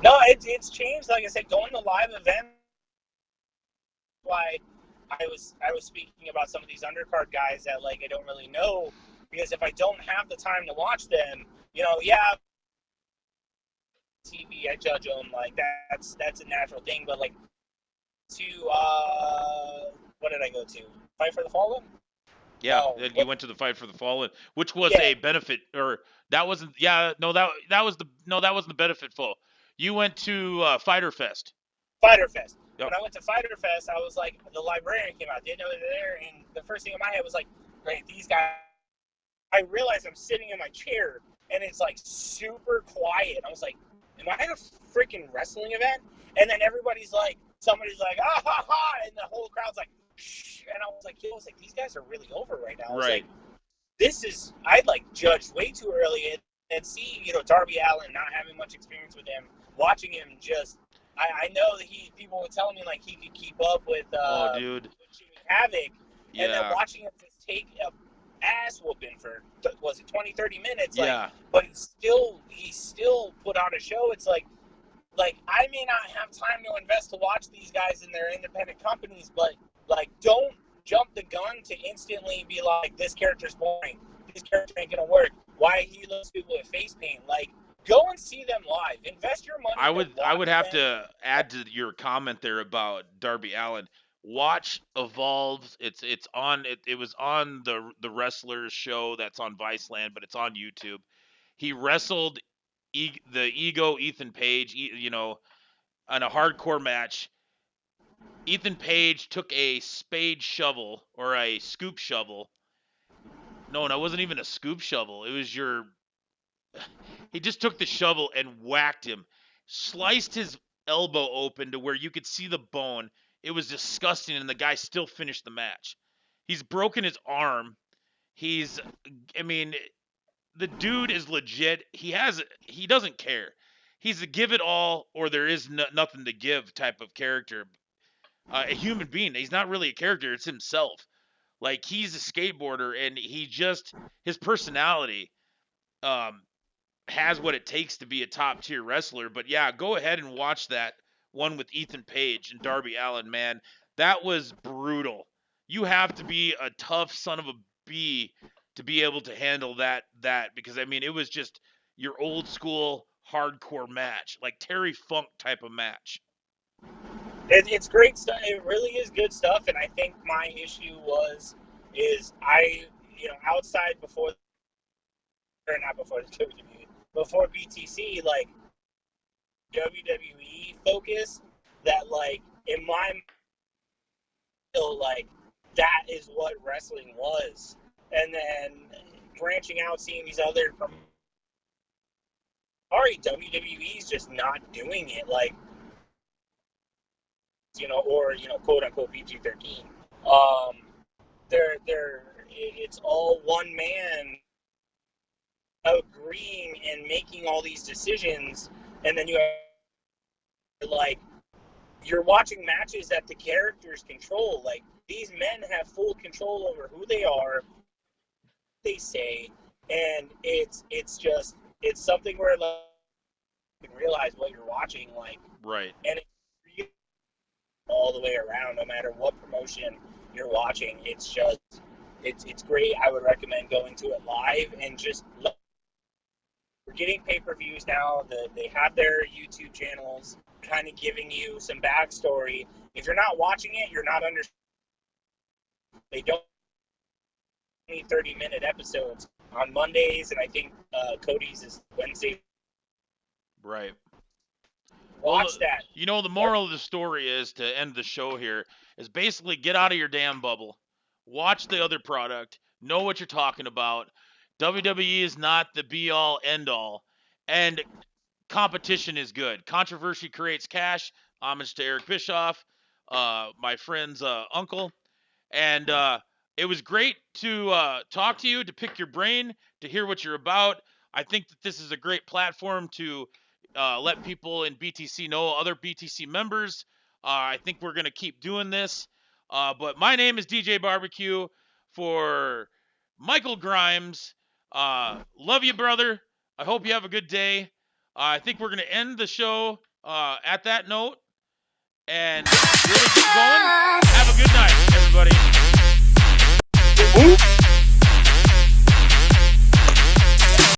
No, it's changed. Like I said, going to live events. Why I was speaking about some of these undercard guys that like I don't really know, because if I don't have the time to watch them, yeah, TV I judge them, like that's a natural thing. But like to what did I go to? Fight for the Fallen? Yeah, No, you went to the Fight for the Fallen, which was yeah, a benefit, or that wasn't. Yeah, no, that was the no, that wasn't the benefit full. You went to Fighter Fest. Fighter Fest. Yep. When I went to Fighter Fest, I was like, the librarian came out, didn't know they were there, and the first thing in my head was like, great, these guys. I realized I'm sitting in my chair, and it's like super quiet. I was like, am I at a freaking wrestling event? And then everybody's like, somebody's like, ah ha ha, and the whole crowd's like, shh. And I was like, these guys are really over right now. I was Right. like, I'd like judged way too early, and see, Darby Allin, not having much experience with him, watching him just. I know that people were telling me like he could keep up with Dude. with Jimmy Havoc, Yeah. and then watching him just take a ass whooping for, was it 20, 30 minutes? Like, Yeah. but he still put on a show. It's like I may not have time to invest to watch these guys in their independent companies, but like don't jump the gun to instantly be like, this character's boring, this character ain't gonna work. Why he looks people with face paint? Like, go and see them live. Invest your money. I would have to add to your comment there about Darby Allin. Watch Evolve. It was on the wrestlers show that's on Viceland, but it's on YouTube. He wrestled the Ego Ethan Page, on a hardcore match. Ethan Page took a spade shovel or a scoop shovel. No, it wasn't even a scoop shovel. It was he just took the shovel and whacked him, sliced his elbow open to where you could see the bone. It was disgusting, and the guy still finished the match. He's broken his arm. I mean, the dude is legit. He doesn't care. He's a give it all or there is nothing to give type of character. A human being. He's not really a character. It's himself. Like, he's a skateboarder, and his personality um, has what it takes to be a top tier wrestler. But yeah, go ahead and watch that one with Ethan Page and Darby Allin, man. That was brutal. You have to be a tough son of a bee to be able to handle that because I mean it was just your old school hardcore match, like Terry Funk type of match. It's great stuff. It really is good stuff. And I think my issue is I, outside before, or not before the WWE, before BTC, like WWE focus, that like in my feel like that is what wrestling was. And then branching out, seeing these other, WWE's just not doing it. Like, or quote unquote PG-13. It's all one man agreeing and making all these decisions, and then you're watching matches that the characters control. Like, these men have full control over who they are, they say, and it's something where like you can realize what you're watching, like, right, and it's all the way around, no matter what promotion you're watching. It's just it's great. I would recommend going to it live and just we're getting pay-per-views now. They have their YouTube channels, kind of giving you some backstory. If you're not watching it, you're not understanding. They don't need 30-minute episodes on Mondays, and I think Cody's is Wednesday. right. Watch that. The moral of the story is, to end the show here, is basically get out of your damn bubble. Watch the other product. Know what you're talking about. WWE is not the be-all, end-all. And competition is good. Controversy creates cash. Homage to Eric Bischoff. my friend's uncle, and it was great to talk to you, to pick your brain, to hear what you're about. I think that this is a great platform to let people in BTC know other BTC members. I think we're going to keep doing this. But my name is DJ Barbecue for Michael Grimes. Love you, brother. I hope you have a good day. I think we're going to end the show at that note and really keep going. Have a good night, everybody.